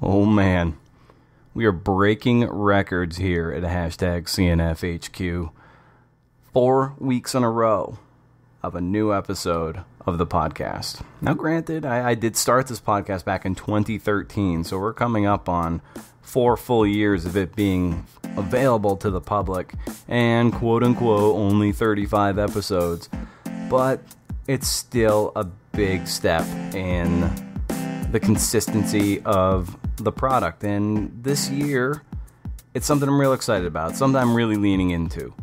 Oh man, we are breaking records here at hashtag CNFHQ. 4 weeks in a row of a new episode of the podcast. Now granted, I did start this podcast back in 2013, so we're coming up on 4 full years of it being available to the public, and quote-unquote only 35 episodes. But it's still a big step in the consistency of the product, and this year it's something I'm real excited about, something I'm really leaning into,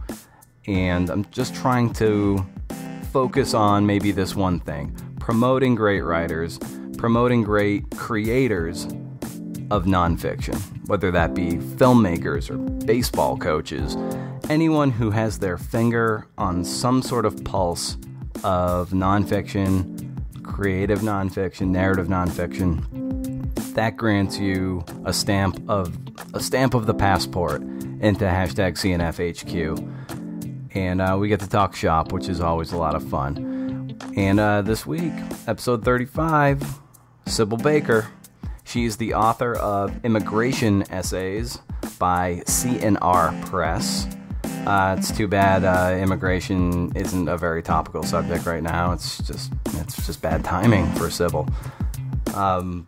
and I'm just trying to focus on maybe this one thing: promoting great writers, promoting great creators of nonfiction, whether that be filmmakers or baseball coaches, anyone who has their finger on some sort of pulse of nonfiction, creative nonfiction, narrative nonfiction. That grants you a stamp of the passport into hashtag CNFHQ. And we get to talk shop, which is always a lot of fun. And this week, episode 35, Sybil Baker. She's the author of Immigration Essays by C&R Press. It's too bad immigration isn't a very topical subject right now. It's just bad timing for Sybil.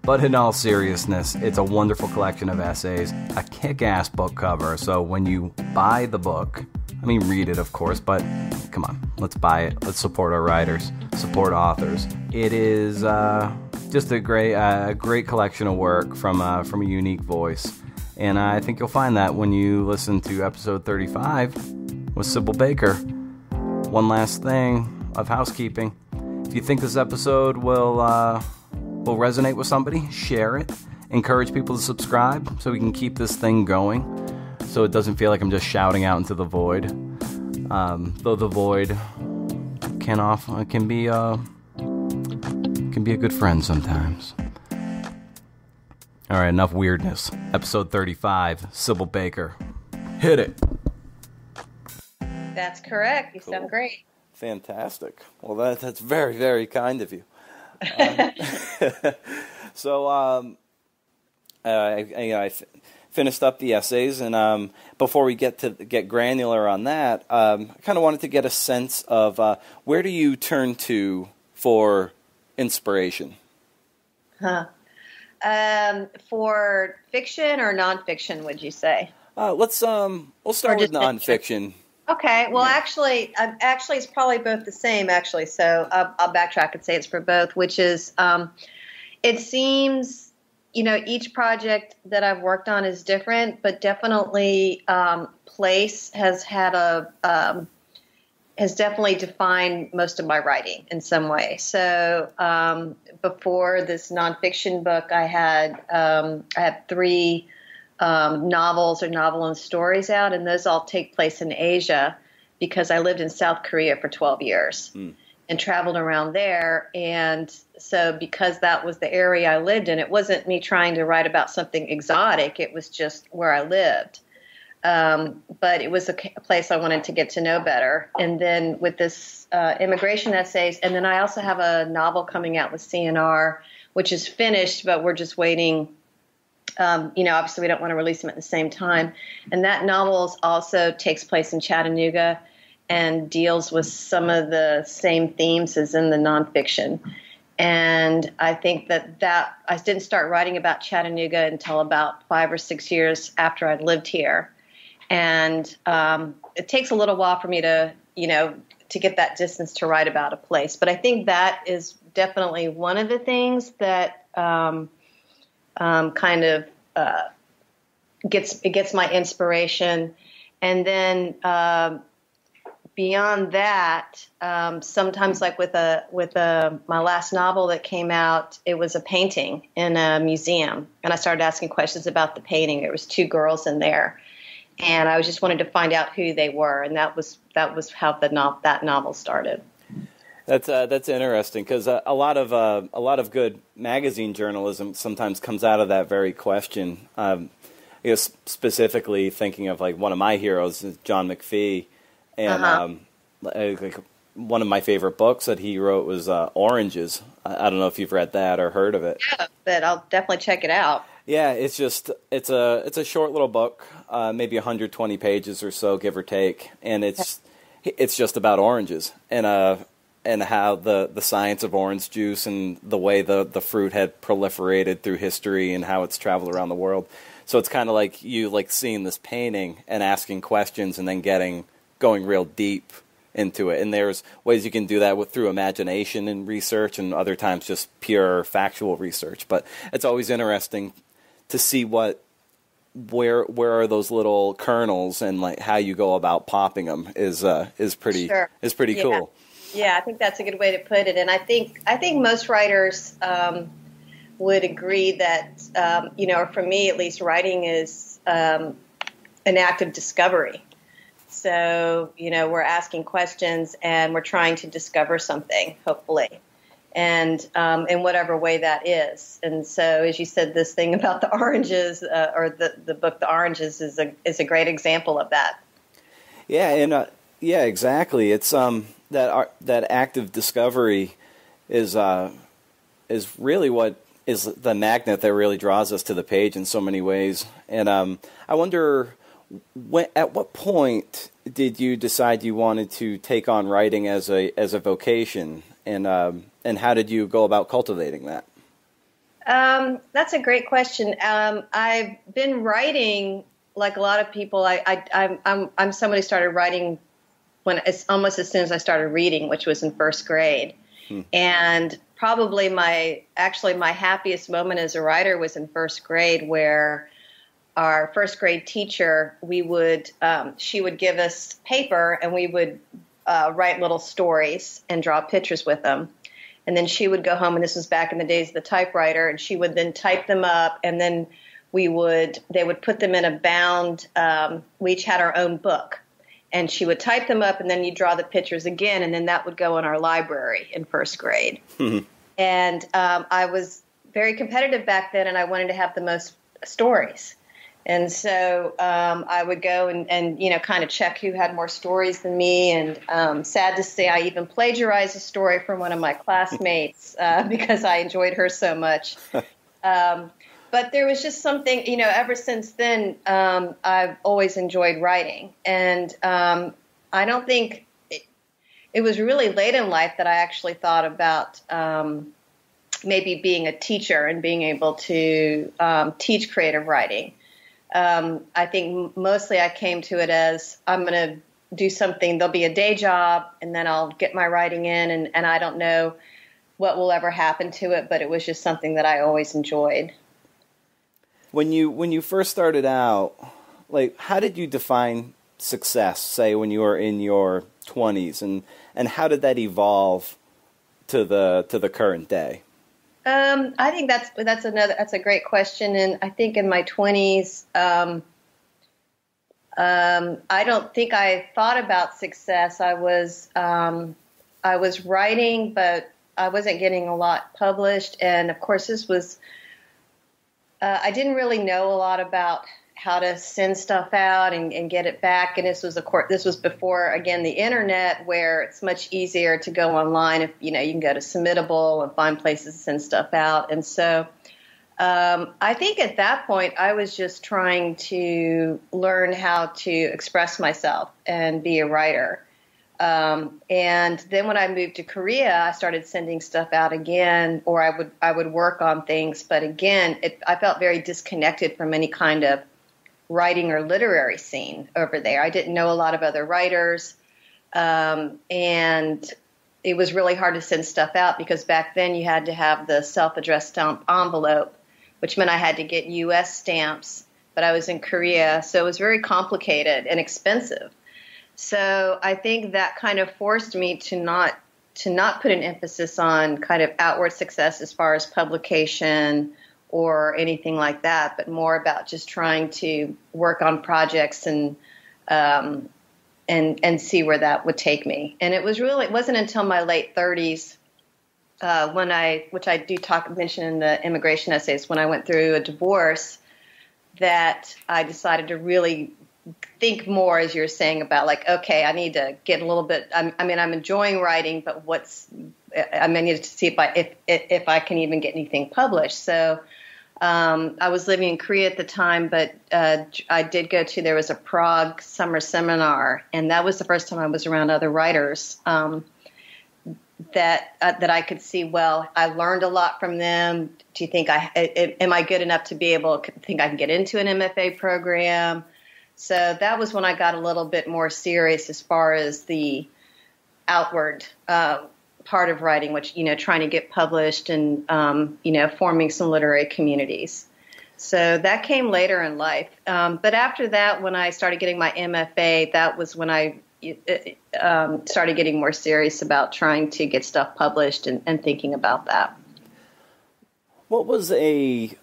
But in all seriousness, it's a wonderful collection of essays, a kick-ass book cover. So when you buy the book, I mean read it of course, but come on, let's buy it. Let's support our writers, support authors. It is just a great collection of work from a unique voice. And I think you'll find that when you listen to episode 35 with Sybil Baker. One last thing of housekeeping. If you think this episode will resonate with somebody, share it. Encourage people to subscribe so we can keep this thing going, so it doesn't feel like I'm just shouting out into the void. Though the void can be a good friend sometimes. All right, enough weirdness. Episode 35, Sybil Baker. Hit it. That's correct. You sound great. Fantastic. Well, that's very, very kind of you. So I finished up the essays, and before we get granular on that, I kind of wanted to get a sense of where do you turn to for inspiration? For fiction or nonfiction, would you say? We'll start with nonfiction. Okay. Well, actually, it's probably both the same. Actually, so I'll backtrack and say it's for both. Which is, it seems, each project that I've worked on is different, but definitely, place has definitely defined most of my writing in some way. So before this nonfiction book, I had 3 novels or novel and stories out, and those all take place in Asia because I lived in South Korea for 12 years and traveled around there. And so because that was the area I lived in, it wasn't me trying to write about something exotic. It was just where I lived. But it was a place I wanted to get to know better. And then with this immigration essays, and then I also have a novel coming out with C&R, which is finished, but we're just waiting. Obviously we don't want to release them at the same time. And that novel also takes place in Chattanooga and deals with some of the same themes as in the nonfiction. And I think that I didn't start writing about Chattanooga until about 5 or 6 years after I'd lived here. And it takes a little while for me to get that distance to write about a place. But I think that is definitely one of the things that kind of gets my inspiration. And then beyond that, sometimes like with my last novel that came out, it was a painting in a museum, and I started asking questions about the painting. There was 2 girls in there. And I just wanted to find out who they were, and that was how that novel started. That's interesting, because a lot of good magazine journalism sometimes comes out of that very question. Specifically thinking of like one of my heroes is John McPhee, and like one of my favorite books that he wrote was Oranges. I don't know if you've read that or heard of it. Yeah, but I'll definitely check it out. Yeah, it's a short little book, maybe 120 pages or so, give or take, and it's just about oranges and how the science of orange juice and the way the fruit had proliferated through history and how it's traveled around the world. So it's kind of like you like seeing this painting and asking questions and then going real deep into it. And there's ways you can do that through imagination and research, and other times just pure factual research. But it's always interesting to see where are those little kernels, and like how you go about popping them is pretty Sure. Cool. Yeah, I think that's a good way to put it. And I think most writers would agree that for me at least, writing is an act of discovery. So, we're asking questions and we're trying to discover something, hopefully, and in whatever way that is. And so, as you said, this thing about the oranges, or the book The Oranges, is a great example of that. Yeah, and yeah, exactly. It's that act of discovery is really what is the magnet that really draws us to the page in so many ways. And I wonder, at what point did you decide you wanted to take on writing as a vocation, and how did you go about cultivating that? That's a great question. I've been writing like a lot of people. I'm somebody who started writing almost as soon as I started reading, which was in first grade. And probably my happiest moment as a writer was in first grade, where our first grade teacher, she would give us paper and we would write little stories and draw pictures with them. And then she would go home, and this was back in the days of the typewriter, and she would then type them up, and then they would put them in a bound, we each had our own book. And she would type them up, and then you draw the pictures again, and then that would go in our library in first grade. And I was very competitive back then, and I wanted to have the most stories. And so I would go and kind of check who had more stories than me. And sad to say, I even plagiarized a story from one of my classmates because I enjoyed her so much. But there was just something, ever since then, I've always enjoyed writing. And I don't think it was really late in life that I actually thought about maybe being a teacher and being able to teach creative writing. I think mostly I came to it as I'm going to do something. There'll be a day job, and then I'll get my writing in, and I don't know what will ever happen to it, but it was just something that I always enjoyed. When you first started out, like, how did you define success, say, when you were in your 20s, and how did that evolve to the current day? I think that's a great question, and I think in my 20s, I don't think I thought about success. I was writing, but I wasn't getting a lot published, and of course, this was. I didn't really know a lot about how to send stuff out and get it back. And this was before, again, the internet, where it's much easier to go online. If you can go to Submittable and find places to send stuff out. And so I think at that point I was just trying to learn how to express myself and be a writer. And then when I moved to Korea, I started sending stuff out again, or I would work on things. But again, I felt very disconnected from any kind of writing or literary scene over there. I didn't know a lot of other writers, and it was really hard to send stuff out because back then you had to have the self-addressed stamp envelope, which meant I had to get U.S. stamps, but I was in Korea, so it was very complicated and expensive. So I think that kind of forced me to not put an emphasis on kind of outward success as far as publication or anything like that, but more about just trying to work on projects and see where that would take me. And it wasn't until my late 30s which I do mention in the immigration essays, when I went through a divorce, that I decided to really think more, as you're saying, about like, okay, I need to get a little bit. I'm enjoying writing, but I need to see if I can even get anything published. So I was living in Korea at the time, but I did go to, there was a Prague summer seminar, and that was the first time I was around other writers that I could see, well, I learned a lot from them. Do you think am I good enough to be able to think I can get into an MFA program? So that was when I got a little bit more serious as far as the outward part of writing, which, trying to get published and, forming some literary communities. So that came later in life. But after that, when I started getting my MFA, that was when I started getting more serious about trying to get stuff published and thinking about that. What was a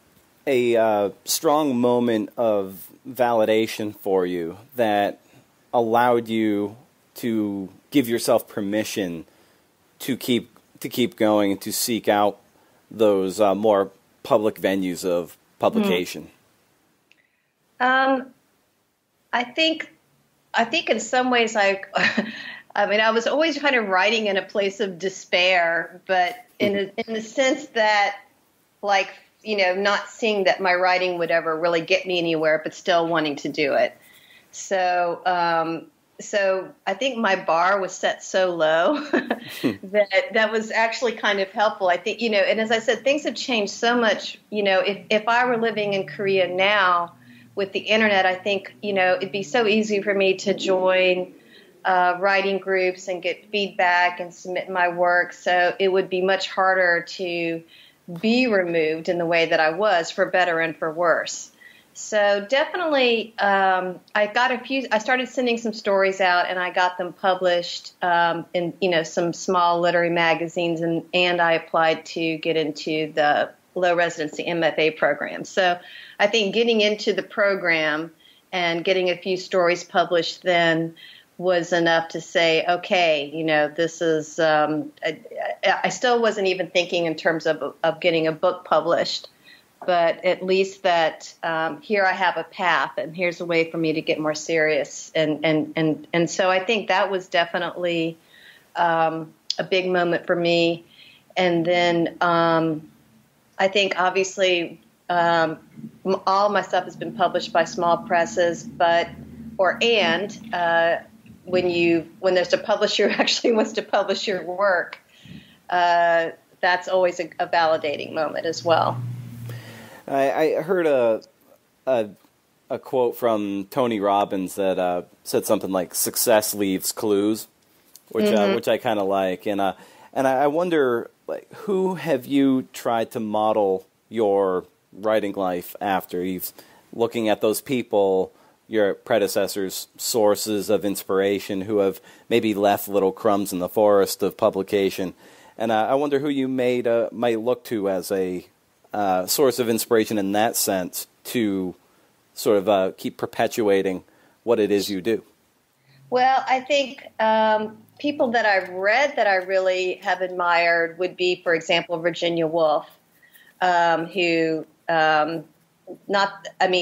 strong moment of validation for you that allowed you to give yourself permission to keep going and to seek out those more public venues of publication? I think in some ways I was always kind of writing in a place of despair, but in the sense that, like, not seeing that my writing would ever really get me anywhere, but still wanting to do it. So I think my bar was set so low that was actually kind of helpful. I think, and as I said, things have changed so much. If I were living in Korea now with the internet, I think, it'd be so easy for me to join writing groups and get feedback and submit my work. So it would be much harder to be removed in the way that I was, for better and for worse. So definitely, I started sending some stories out, and I got them published in, some small literary magazines, and I applied to get into the low residency MFA program. So I think getting into the program and getting a few stories published then was enough to say, okay, this is, I still wasn't even thinking in terms of getting a book published, but at least that here I have a path, and here's a way for me to get more serious. And so I think that was definitely a big moment for me. And then I think obviously all my stuff has been published by small presses, when there's a publisher who actually wants to publish your work, that's always a validating moment as well. I heard a quote from Tony Robbins that said something like "success leaves clues," which I kind of like, and I wonder, like, who have you tried to model your writing life after? You've looking at those people, your predecessors' sources of inspiration, who have maybe left little crumbs in the forest of publication, and I wonder who you might look to as a source of inspiration in that sense to sort of keep perpetuating what it is you do. Well, I think people that I've read that I really have admired would be, for example, Virginia Woolf, who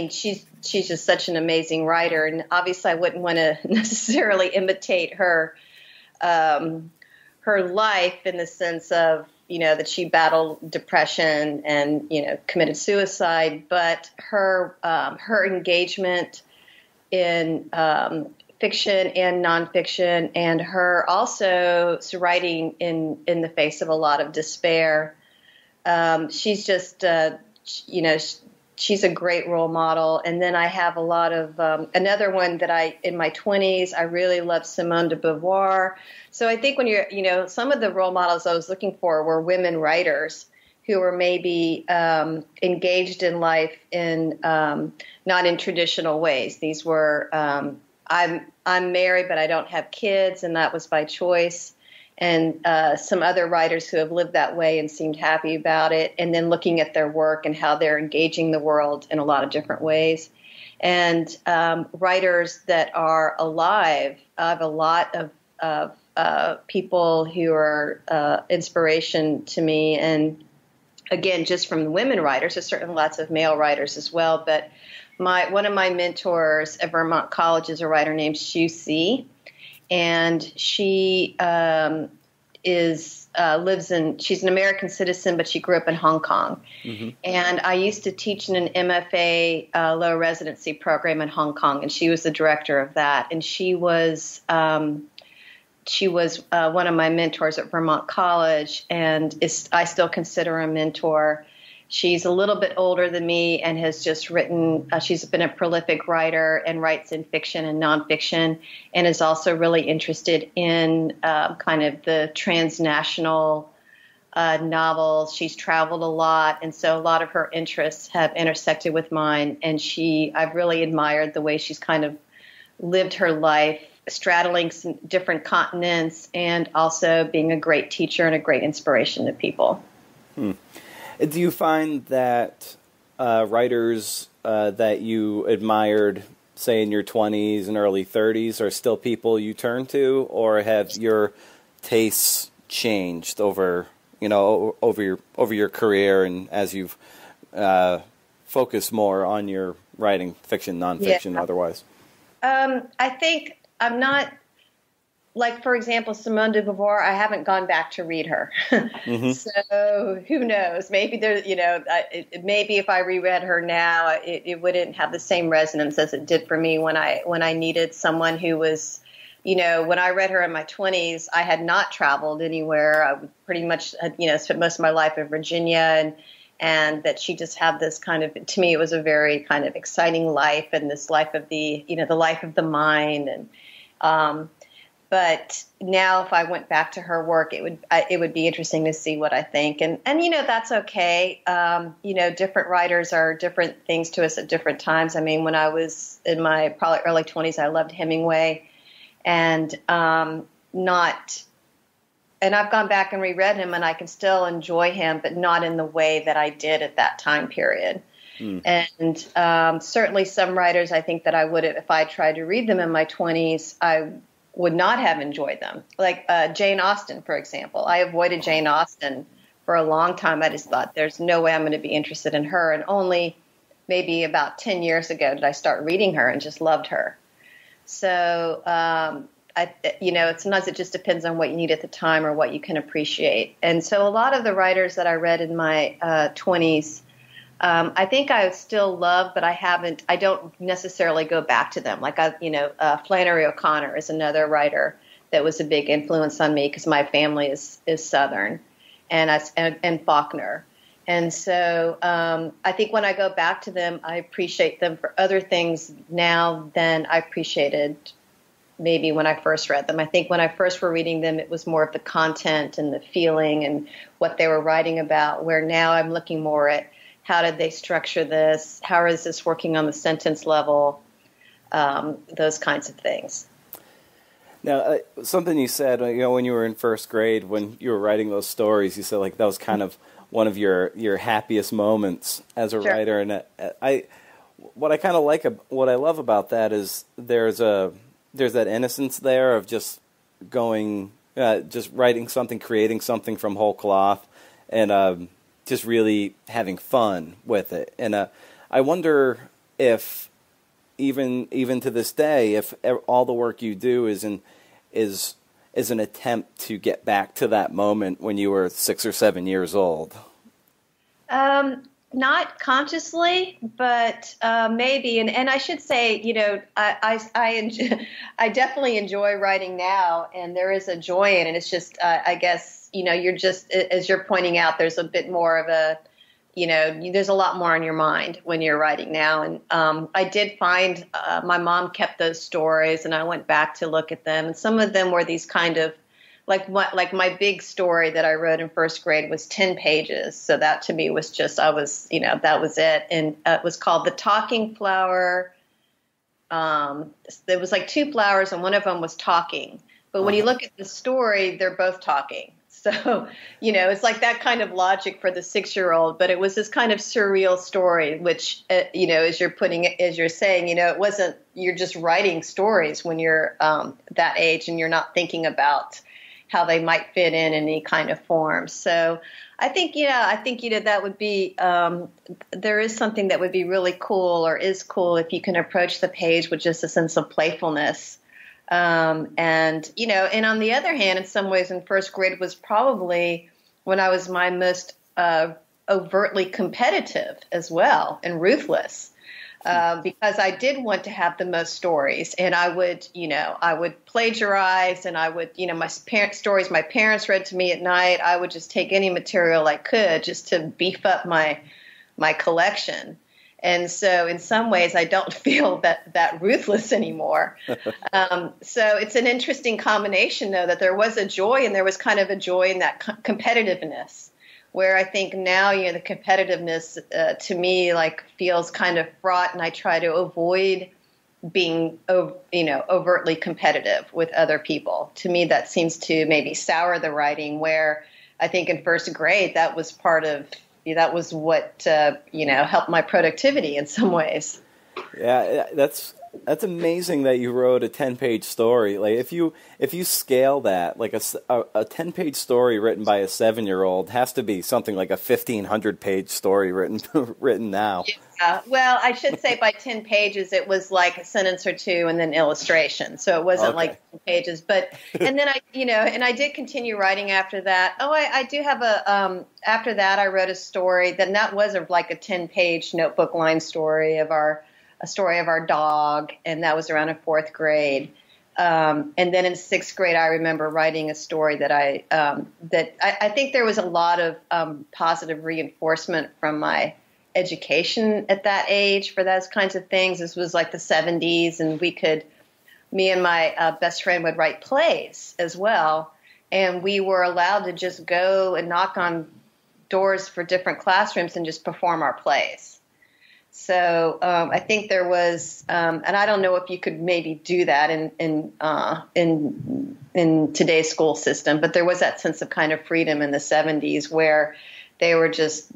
she's just such an amazing writer, and obviously I wouldn't want to necessarily imitate her life in the sense of, that she battled depression and, committed suicide, but her engagement in fiction and nonfiction, and her also writing in the face of a lot of despair. She's just, she's a great role model. And then I have a lot of, another one that in my 20s, I really loved Simone de Beauvoir. So I think when you're, some of the role models I was looking for were women writers who were maybe engaged in life in not in traditional ways. These were, I'm married, but I don't have kids, and that was by choice. And some other writers who have lived that way and seemed happy about it, and then looking at their work and how they're engaging the world in a lot of different ways. And writers that are alive. I have a lot of people who are inspiration to me. And again, just from the women writers, there's certainly lots of male writers as well. But one of my mentors at Vermont College is a writer named Shu Si. And she is she's an American citizen, but she grew up in Hong Kong. Mm-hmm. And I used to teach in an MFA low residency program in Hong Kong, and she was the director of that. And she was one of my mentors at Vermont College, and I still consider her a mentor. She's a little bit older than me and has just written, she's been a prolific writer and writes in fiction and nonfiction, and is also really interested in kind of the transnational novels. She's traveled a lot, and so a lot of her interests have intersected with mine, and I've really admired the way she's kind of lived her life, straddling some different continents, and also being a great teacher and a great inspiration to people. Do you find that writers that you admired, say in your 20s and early 30s, are still people you turn to, or have your tastes changed over your career and as you've focused more on your writing, fiction, nonfiction, otherwise? I think I'm not. Like, for example, Simone de Beauvoir, I haven't gone back to read her. Mm-hmm. So who knows? Maybe maybe if I reread her now, it wouldn't have the same resonance as it did for me when I needed someone who was, when I read her in my 20s, I had not traveled anywhere. I pretty much, spent most of my life in Virginia, and that she just had this kind of, to me, it was a very kind of exciting life, and this life of the life of the mind, and but now, if I went back to her work, it would be interesting to see what I think, and that's okay. Different writers are different things to us at different times. I mean, when I was in my probably early 20s, I loved Hemingway, and I've gone back and reread him, and I can still enjoy him, but not in the way that I did at that time period. And certainly, some writers, I think that I would have, if I tried to read them in my 20s, I would not have enjoyed them. Like Jane Austen, for example. I avoided Jane Austen for a long time. I just thought there's no way I'm going to be interested in her. And only maybe about 10 years ago did I start reading her and just loved her. So, sometimes it just depends on what you need at the time or what you can appreciate. And so a lot of the writers that I read in my 20s, I think I still love, but I don't necessarily go back to them. Like, Flannery O'Connor is another writer that was a big influence on me because my family is Southern, and Faulkner. And so I think when I go back to them, I appreciate them for other things now than I appreciated maybe when I first read them. I think when I first were reading them, it was more of the content and the feeling and what they were writing about, where now I'm looking more at how did they structure this? How is this working on the sentence level? Those kinds of things. Now, something you said, when you were in first grade, when you were writing those stories, you said like that was kind of one of your happiest moments as a writer. And what I love about that is there's that innocence there of just going, just writing something, creating something from whole cloth, and just really having fun with it. And I wonder if even to this day, if all the work you do is an attempt to get back to that moment when you were 6 or 7 years old. Not consciously, but maybe. And I should say, I definitely enjoy writing now, and there is a joy in it. It's just, I guess, you're just, as you're pointing out, there's a bit more of a, there's a lot more on your mind when you're writing now. And I did find my mom kept those stories, and I went back to look at them. And some of them were these kind of, like my big story that I wrote in first grade was 10 pages. So that to me was just, that was it. And it was called The Talking Flower. There was like 2 flowers, and one of them was talking. But when you look at the story, they're both talking. So, it's like that kind of logic for the 6-year-old, but it was this kind of surreal story, which, as you're saying, it wasn't, you're just writing stories when you're that age, and you're not thinking about how they might fit in any kind of form. So I think that would be, there is something that would be really cool, or is cool, if you can approach the page with just a sense of playfulness. And on the other hand, in some ways in first grade was probably when I was my most overtly competitive as well and ruthless. Because I did want to have the most stories, and I would plagiarize, and I would, my stories my parents read to me at night. I would just take any material I could just to beef up my collection. And so in some ways I don't feel that ruthless anymore. So it's an interesting combination, though, that there was a joy, and there was kind of a joy in that competitiveness, where I think now, the competitiveness to me feels kind of fraught, and I try to avoid being, overtly competitive with other people. To me, that seems to maybe sour the writing, where I think in first grade that was that was what, helped my productivity in some ways. Yeah, that's amazing that you wrote a 10-page story. Like if you scale that, like a 10-page story written by a 7-year-old has to be something like a 1,500-page story written now. Yeah. Well, I should say by 10 pages it was like a sentence or two and then illustration. So it wasn't like 10 pages, and then I did continue writing after that. Oh, I do have after that I wrote a story that was like a 10-page notebook line story of a story of our dog, and that was around in fourth grade. And then in sixth grade, I remember writing a story that I think there was a lot of positive reinforcement from my education at that age for those kinds of things. This was like the 70s, and me and my best friend would write plays as well, and we were allowed to just go and knock on doors for different classrooms and just perform our plays. So I think there was, and I don't know if you could maybe do that in today's school system, but there was that sense of kind of freedom in the 70s where they were just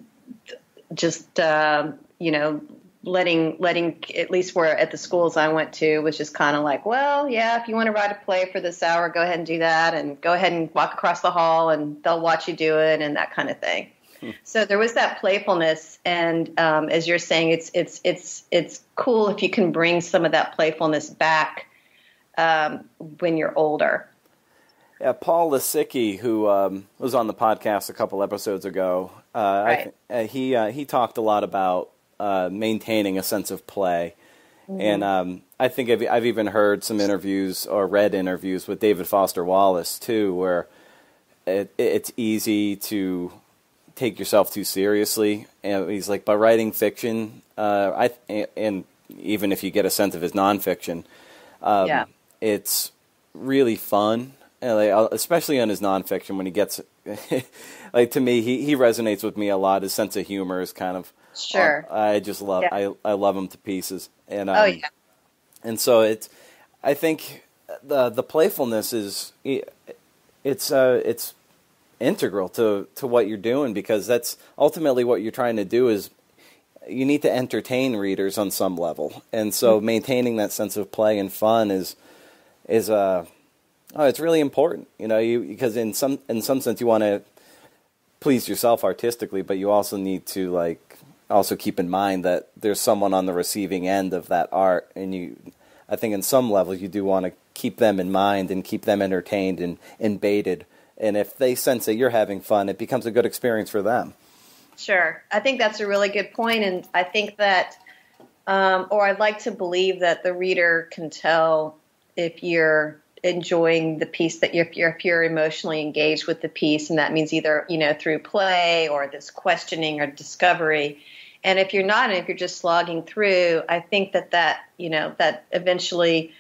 letting, at least where at the schools I went to, was just kind of like, well, yeah, if you want to write a play for this hour, go ahead and do that, and go ahead and walk across the hall, and they'll watch you do it, and that kind of thing. So there was that playfulness, and as you're saying, it's cool if you can bring some of that playfulness back when you're older. Yeah, Paul Lisicki, who was on the podcast a couple episodes ago, right. He talked a lot about maintaining a sense of play, and I think I've even heard some interviews or read interviews with David Foster Wallace too, where it's easy to take yourself too seriously, and he's like, by writing fiction, and even if you get a sense of his nonfiction, it's really fun, especially on his nonfiction when he gets, like, to me, he resonates with me a lot. His sense of humor is kind of, sure. I just love, I love him to pieces, and and so I think the playfulness is, it's integral to what you're doing, because that's ultimately what you're trying to do. Is you need to entertain readers on some level, and so maintaining that sense of play and fun is it's really important, because in some sense you want to please yourself artistically, but you also need to also keep in mind that there's someone on the receiving end of that art, and I think in some level you do want to keep them in mind and keep them entertained and baited. And if they sense that you're having fun, it becomes a good experience for them. Sure. I think that's a really good point. And I think that, or I'd like to believe that the reader can tell if you're enjoying the piece, that if you're emotionally engaged with the piece, and that means either, through play or this questioning or discovery. And if you're not, and if you're just slogging through, I think that eventually,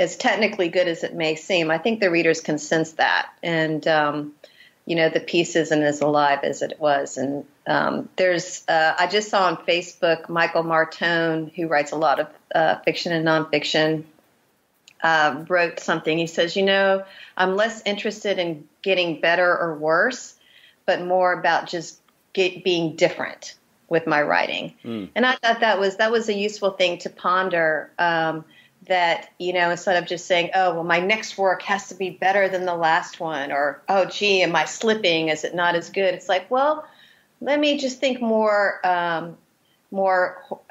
as technically good as it may seem, I think the readers can sense that. And, the piece isn't as alive as it was. And I just saw on Facebook, Michael Martone, who writes a lot of fiction and nonfiction, wrote something. He says, I'm less interested in getting better or worse, but more about just being different with my writing. And I thought that was a useful thing to ponder, that, instead of just saying, oh, well, my next work has to be better than the last one, or, oh, gee, am I slipping? Is it not as good? It's like, well, let me just think more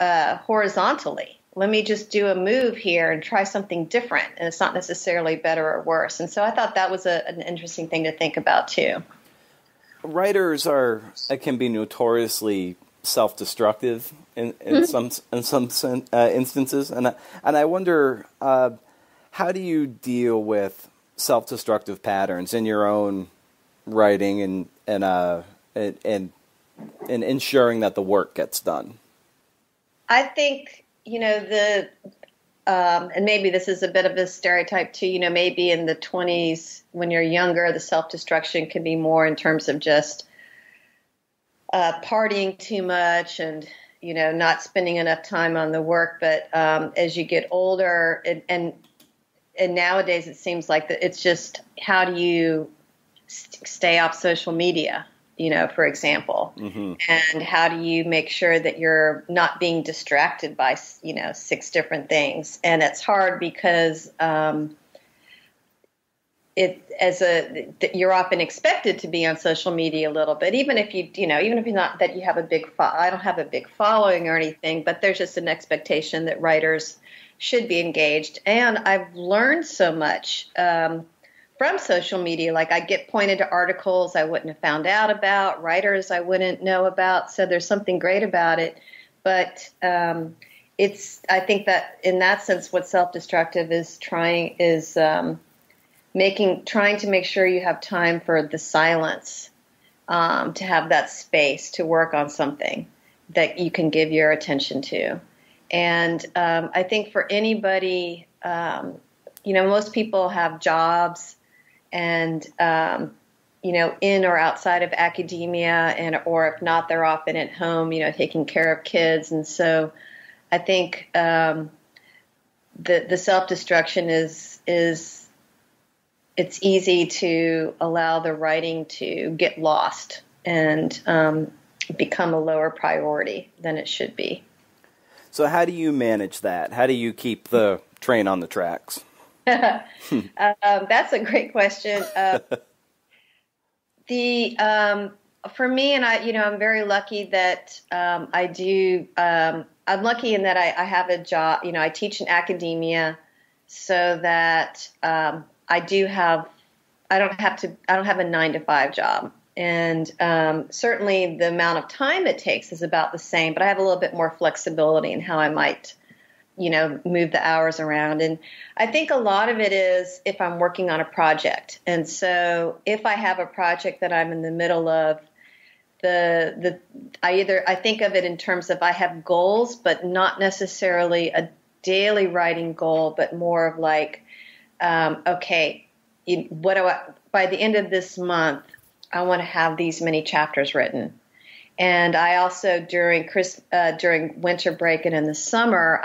horizontally let me just do a move here and try something different. And it's not necessarily better or worse. And so I thought that was an interesting thing to think about too. Writers can be notoriously self-destructive in some instances, and I wonder how do you deal with self-destructive patterns in your own writing and ensuring that the work gets done? I think and maybe this is a bit of a stereotype too, maybe in the 20s when you're younger, the self-destruction can be more in terms of just partying too much and, not spending enough time on the work. But as you get older and nowadays it seems like that it's just how do you stay off social media? For example, and how do you make sure that you're not being distracted by, 6 different things? And it's hard because you're often expected to be on social media a little bit, even if you're not that you have a big, I don't have a big following or anything, but there's just an expectation that writers should be engaged. And I've learned so much, from social media. Like I get pointed to articles I wouldn't have found out about, writers I wouldn't know about. So there's something great about it. But I think that in that sense, what's self-destructive is trying to make sure you have time for the silence, to have that space to work on something that you can give your attention to. And I think for anybody, most people have jobs and, in or outside of academia or if not, they're often at home, taking care of kids. And so I think, the self-destruction is it's easy to allow the writing to get lost and, become a lower priority than it should be. So how do you manage that? How do you keep the train on the tracks? That's a great question. For me, and I'm very lucky that I do. I'm lucky in that I have a job. I teach in academia, so that I don't have a 9-to-5 job, and certainly the amount of time it takes is about the same. But I have a little bit more flexibility in how I might move the hours around. And I think a lot of it is if I'm working on a project. And so if I have a project that I'm in the middle of, I think of it in terms of I have goals, but not necessarily a daily writing goal, but more of like, okay, by the end of this month, I want to have these many chapters written. And I also during winter break and in the summer,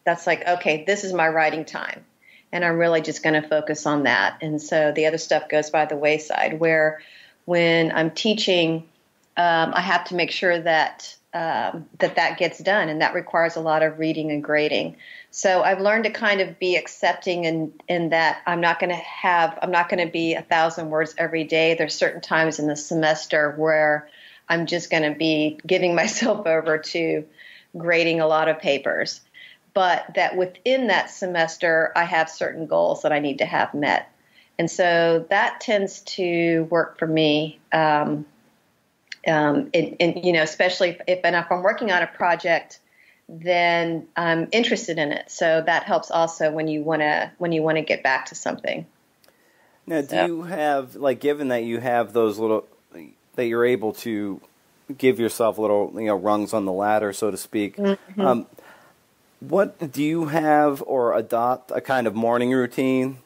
that's like, okay, this is my writing time. And I'm really just going to focus on that. And so the other stuff goes by the wayside, where when I'm teaching, I have to make sure that that gets done. And that requires a lot of reading and grading. So I've learned to kind of be accepting in that I'm not going to be 1,000 words every day. There's certain times in the semester where I'm just going to be giving myself over to grading a lot of papers, but that within that semester, I have certain goals that I need to have met. And so that tends to work for me. Especially if I'm working on a project, then I'm interested in it. So that helps also when you want to get back to something. Now, do you have, given that you have those little, that you're able to give yourself little, rungs on the ladder, so to speak. Mm-hmm. What do you have or adopt a kind of morning routine?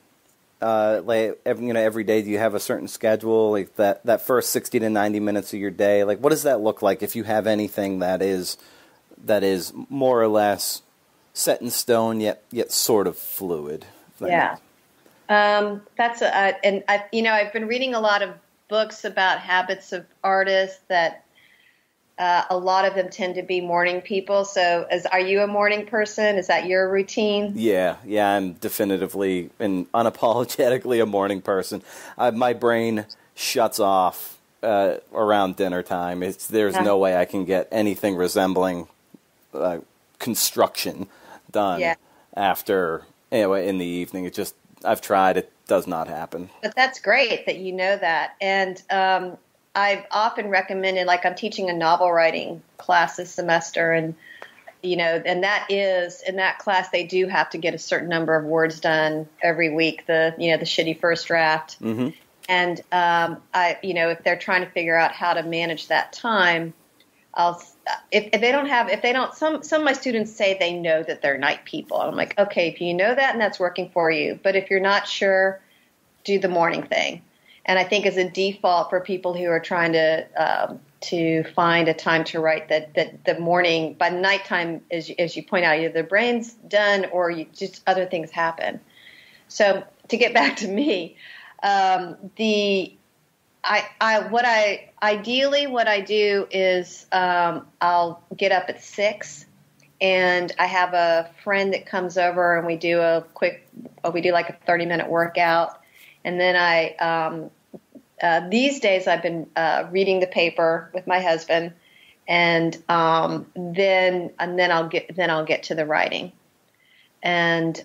Every day, do you have a certain schedule? Like that first 60 to 90 minutes of your day. Like, what does that look like? If you have anything that is more or less set in stone, yet sort of fluid. Yeah, I've been reading a lot of books about habits of artists that a lot of them tend to be morning people. So are you a morning person? Is that your routine? Yeah, I'm definitively and unapologetically a morning person. My brain shuts off around dinner time. There's no way I can get anything resembling construction done Yeah. after, anyway, in the evening. I've tried, it does not happen. But that's great that you know that. And I've often recommended, like I'm teaching a novel writing class this semester, and and that is in that class they do have to get a certain number of words done every week. The shitty first draft. Mm-hmm. And if they're trying to figure out how to manage that time, some of my students say they know that they're night people. I'm like, okay, if you know that and that's working for you, but if you're not sure, do the morning thing. And I think as a default for people who are trying to find a time to write, that the morning, by nighttime, as you point out, either the brain's done or just other things happen. So to get back to me, ideally what I do is I'll get up at 6, and I have a friend that comes over and we do like a 30-minute workout, and then these days I've been reading the paper with my husband, and then I'll get to the writing. And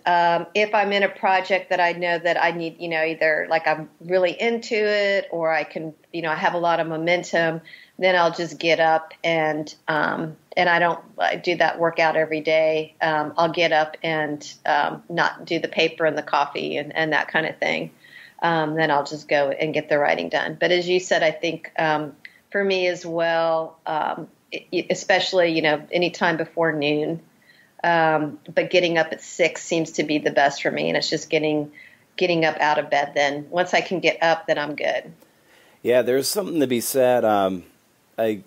if I'm in a project that I know that I need, either like I'm really into it or I can, I have a lot of momentum, then I'll just get up and I do that workout every day. I'll get up and not do the paper and the coffee and that kind of thing. Then I'll just go and get the writing done. But as you said, I think for me as well, especially, anytime before noon. But getting up at 6 seems to be the best for me, and it's just getting up out of bed. Then once I can get up, then I'm good. Yeah, there's something to be said. It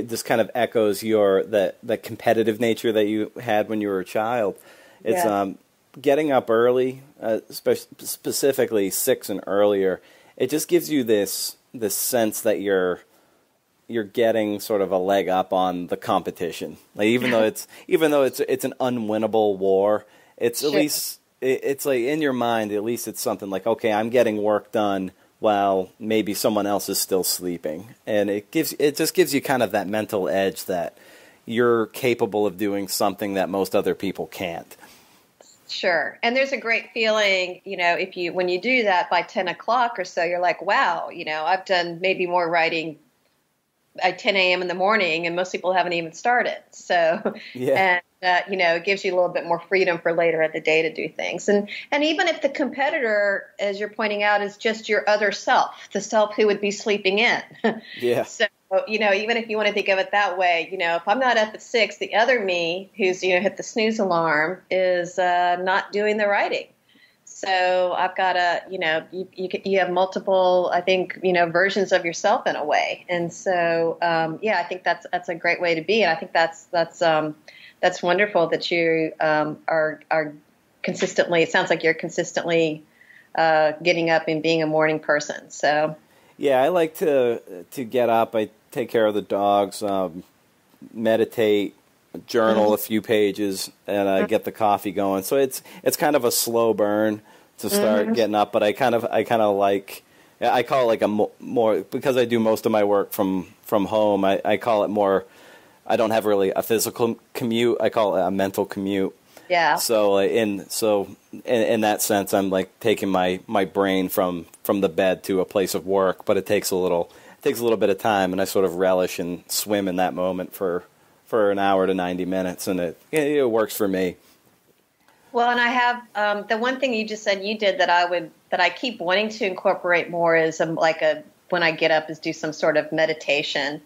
just kind of echoes the competitive nature that you had when you were a child. It's getting up early, specifically 6 and earlier. It just gives you this sense that you're getting sort of a leg up on the competition. Like even though it's an unwinnable war, it's at least it's like in your mind, at least it's something like, okay, I'm getting work done while maybe someone else is still sleeping. And it just gives you kind of that mental edge that you're capable of doing something that most other people can't. Sure. And there's a great feeling, when you do that by 10 o'clock or so, you're like, wow, I've done maybe more writing at 10 a.m. in the morning, and most people haven't even started. So, yeah. And, it gives you a little bit more freedom for later in the day to do things. And even if the competitor, as you're pointing out, is just your other self, the self who would be sleeping in. Yeah. So, even if you want to think of it that way, if I'm not up at 6, the other me who's, hit the snooze alarm is not doing the writing. So I've got you have multiple, I think, versions of yourself in a way. And so, I think that's a great way to be. And I think that's wonderful that you are consistently, it sounds like you're consistently getting up and being a morning person. So. Yeah, I like to get up. I take care of the dogs, meditate, journal a few pages, and get the coffee going. So it's kind of a slow burn to start getting up, but I kind of like, I call it like a more, because I do most of my work from home, I call it more, I don't have really a physical commute, I call it a mental commute. Yeah. So in that sense, I'm like taking my brain from the bed to a place of work, but it takes a little bit of time, and I sort of relish and swim in that moment for an hour to 90 minutes, and it works for me. Well, and I have the one thing you just said you did that I keep wanting to incorporate more is when I get up is do some sort of meditation.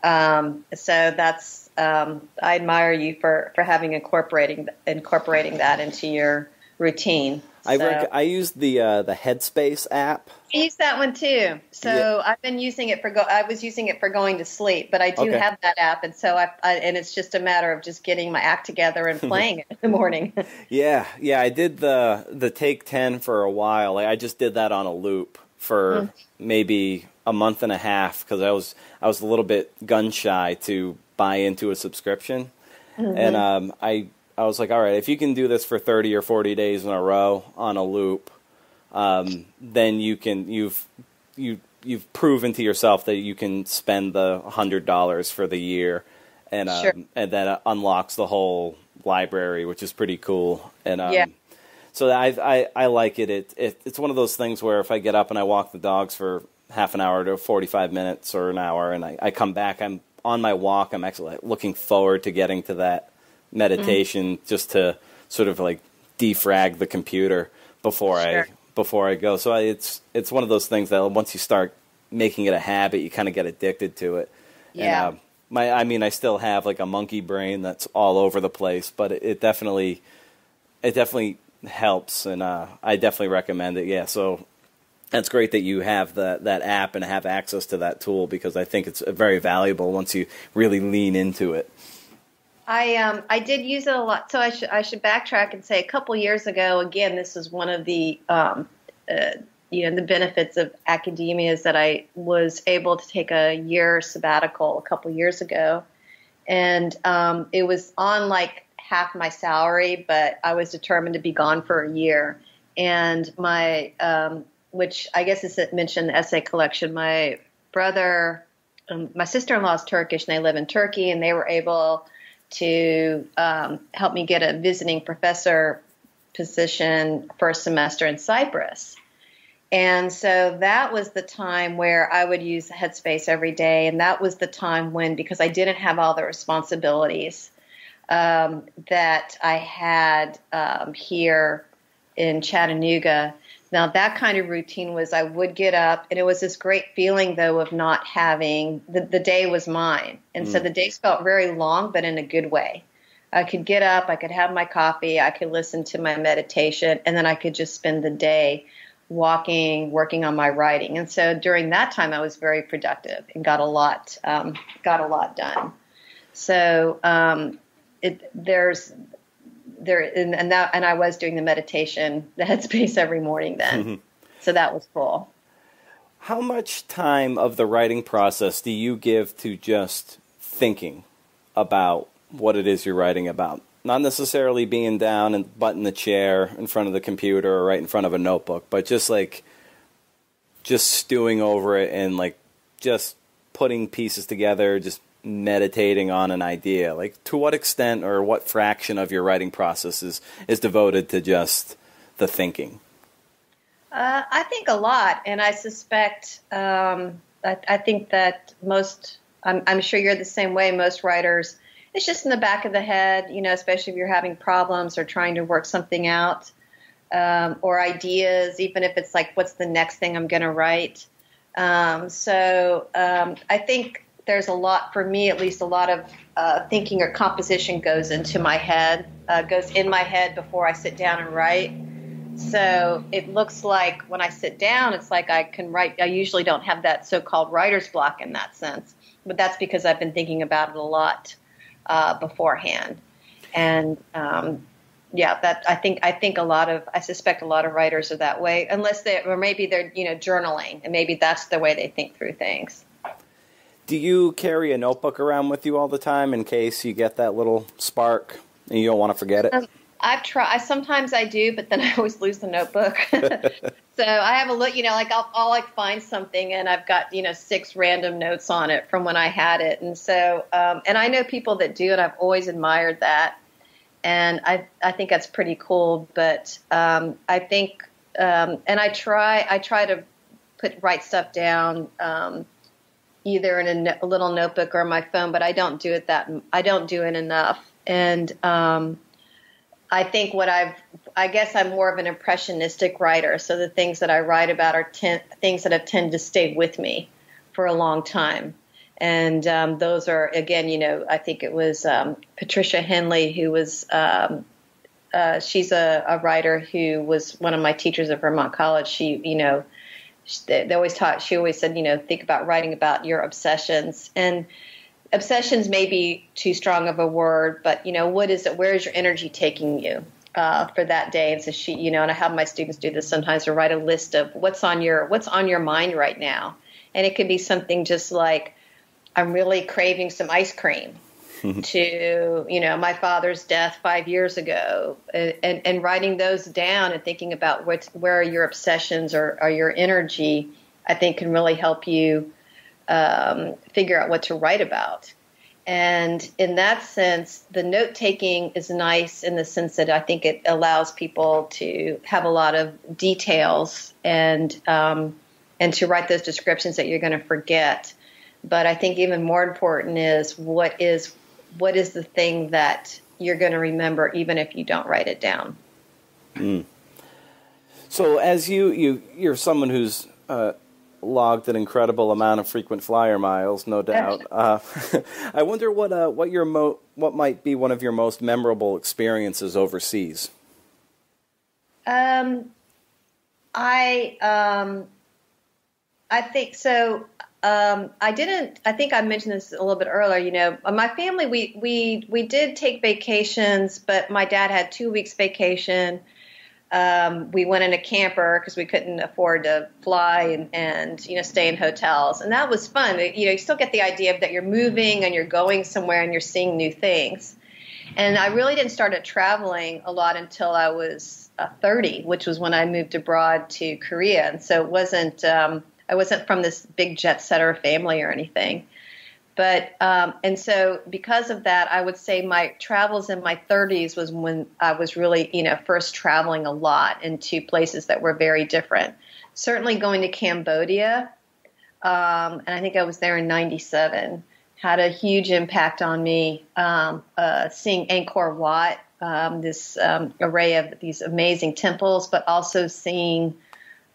So that's I admire you for having incorporating that into your routine. I use the Headspace app. I use that one too. So yeah. I've been using it I was using it for going to sleep, but I do have that app, and so and it's just a matter of just getting my act together and playing it in the morning. Yeah. I did the Take 10 for a while. I just did that on a loop for maybe a month and a half because I was a little bit gun shy to buy into a subscription, and I was like, all right, if you can do this for 30 or 40 days in a row on a loop, then you've proven to yourself that you can spend the $100 for the year, and and that unlocks the whole library, which is pretty cool. And Yeah. so I like it. It's one of those things where if I get up and I walk the dogs for half an hour to 45 minutes or an hour, and I come back, I'm on my walk. I'm actually looking forward to getting to that meditation just to sort of like defrag the computer before I go. So it's one of those things that once you start making it a habit, you kind of get addicted to it. Yeah. And, I still have like a monkey brain that's all over the place, but it definitely helps, and I definitely recommend it. Yeah, so that's great that you have that app and have access to that tool, because I think it's very valuable once you really lean into it. I did use it a lot, so I should backtrack and say a couple years ago. Again, this is one of the the benefits of academia is that I was able to take a year sabbatical a couple years ago, and it was on like half my salary, but I was determined to be gone for a year. And my, which I guess is mentioned in the essay collection, my brother, my sister-in-law is Turkish, and they live in Turkey, and they were able to help me get a visiting professor position for a semester in Cyprus. And so that was the time where I would use Headspace every day. And that was the time when, because I didn't have all the responsibilities that I had here in Chattanooga. Now, that kind of routine was I would get up, and it was this great feeling, though, of not having the day was mine. And so the days felt very long, but in a good way. I could get up, I could have my coffee, I could listen to my meditation, and then I could just spend the day walking, working on my writing. And so during that time, I was very productive and got a lot done. So and I was doing the meditation, the Headspace every morning then. Mm-hmm. So that was cool. How much time of the writing process do you give to just thinking about what it is you're writing about? Not necessarily being down and butt in the chair in front of the computer or right in front of a notebook, but just stewing over it and like just putting pieces together, just meditating on an idea. Like, to what extent or what fraction of your writing process is devoted to just the thinking? I think a lot, and I suspect I think that I'm sure you're the same way. Most writers, it's just in the back of the head, especially if you're having problems or trying to work something out, or ideas, even if it's like, what's the next thing I'm going to write? So I think there's a lot, for me at least, a lot of thinking or composition goes in my head before I sit down and write. So it looks like when I sit down, it's like I can write. I usually don't have that so-called writer's block in that sense, but that's because I've been thinking about it a lot beforehand. And I suspect a lot of writers are that way, unless maybe they're journaling, and maybe that's the way they think through things. Do you carry a notebook around with you all the time in case you get that little spark and you don't want to forget it? I've tried. Sometimes I do, but then I always lose the notebook. So I have a look, I'll like find something, and I've got, 6 random notes on it from when I had it. And so, and I know people that do it. I've always admired that. And I think that's pretty cool. But I think, and I try to write stuff down, either in a little notebook or my phone, but I don't do it enough. And I think I guess I'm more of an impressionistic writer. So the things that I write about are things that have tended to stay with me for a long time. And those are, again, I think it was Patricia Henley, who was, she's a writer who was one of my teachers at Vermont College. She always said, think about writing about your obsessions. And obsessions may be too strong of a word, but what is it? Where is your energy taking you for that day? And so she, and I have my students do this sometimes, to write a list of what's on your mind right now. And it could be something just like, I'm really craving some ice cream, to, my father's death 5 years ago, and writing those down and thinking about where your obsessions or your energy, I think, can really help you figure out what to write about. And in that sense, the note taking is nice in the sense that I think it allows people to have a lot of details and to write those descriptions that you're going to forget. But I think even more important is what is the thing that you're going to remember even if you don't write it down. Mm. So as you're someone who's logged an incredible amount of frequent flyer miles, no doubt. I wonder what might be one of your most memorable experiences overseas. I think so. I think I mentioned this a little bit earlier. My family, we did take vacations, but my dad had 2 weeks vacation. We went in a camper because we couldn't afford to fly and stay in hotels. And that was fun. You still get the idea that you're moving and you're going somewhere and you're seeing new things. And I really didn't start traveling a lot until I was 30, which was when I moved abroad to Korea. And so I wasn't from this big jet setter family or anything. But and so because of that, I would say my travels in my 30s was when I was really, first traveling a lot into places that were very different. Certainly going to Cambodia, and I think I was there in 97, had a huge impact on me. Seeing Angkor Wat, this array of these amazing temples, but also seeing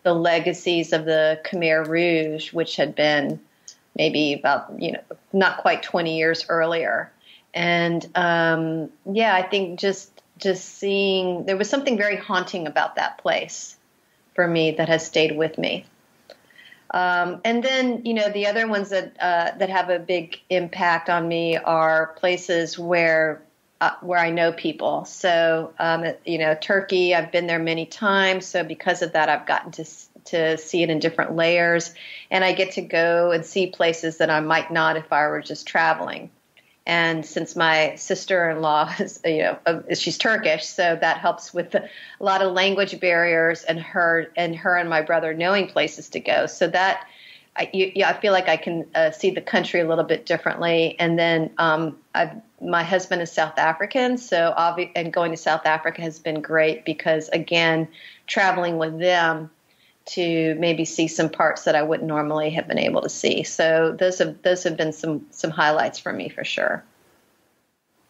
the legacies of the Khmer Rouge, which had been maybe about, not quite 20 years earlier. And, I think just seeing, there was something very haunting about that place for me that has stayed with me. And then, the other ones that have a big impact on me are places where I know people. So, Turkey, I've been there many times. So because of that, I've gotten to see it in different layers, and I get to go and see places that I might not if I were just traveling. And since my sister-in-law is, she's Turkish, so that helps with a lot of language barriers and her and my brother knowing places to go. So that I feel like I can see the country a little bit differently. And then my husband is South African, and going to South Africa has been great because, again, traveling with them to maybe see some parts that I wouldn't normally have been able to see. So those have been some highlights for me for sure.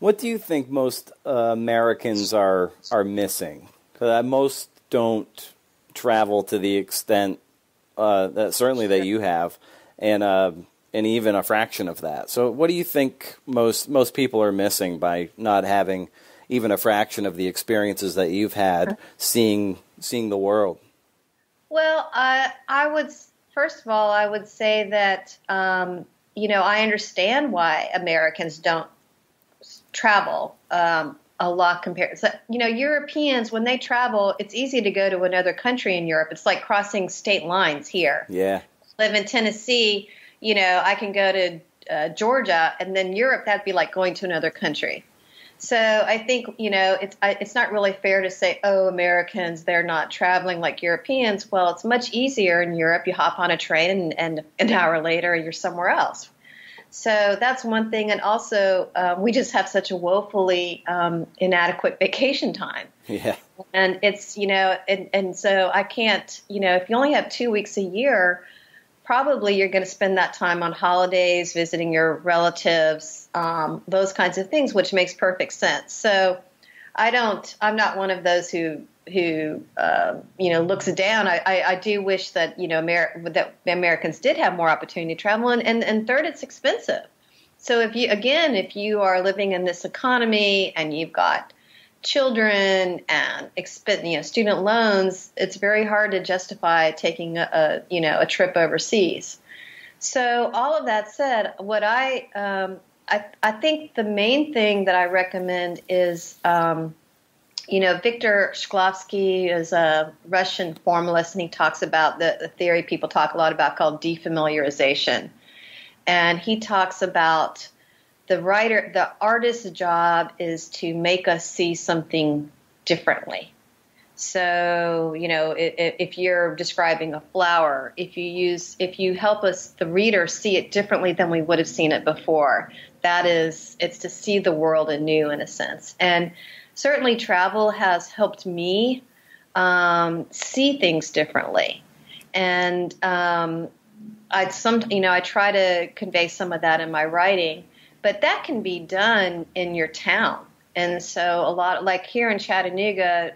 What do you think most Americans are missing? Most don't travel to the extent that certainly that you have, and even a fraction of that. So what do you think most people are missing by not having even a fraction of the experiences that you've had seeing the world? Well, I would say that, I understand why Americans don't travel a lot compared. So, Europeans, when they travel, it's easy to go to another country in Europe. It's like crossing state lines here. Yeah. Live in Tennessee, I can go to Georgia, and then Europe, that'd be like going to another country. So I think, it's not really fair to say, oh, Americans, they're not traveling like Europeans. Well, it's much easier in Europe. You hop on a train and an hour later you're somewhere else. So that's one thing. And also, we just have such a woefully inadequate vacation time. Yeah. And it's, and so I can't, if you only have 2 weeks a year, probably you're going to spend that time on holidays, visiting your relatives, those kinds of things, which makes perfect sense. So I'm not one of those who looks down. I do wish that, that Americans did have more opportunity to travel. And third, it's expensive. So if you are living in this economy and you've got children and student loans, it's very hard to justify taking a trip overseas. So all of that said, what I think the main thing that I recommend is, Viktor Shklovsky is a Russian formalist, and he talks about the theory people talk a lot about called defamiliarization. And he talks about the artist's job is to make us see something differently. So, if you're describing a flower, if you help us, the reader, see it differently than we would have seen it before, it's to see the world anew in a sense. And certainly travel has helped me see things differently. And I try to convey some of that in my writing, but that can be done in your town. And so a lot, like here in Chattanooga,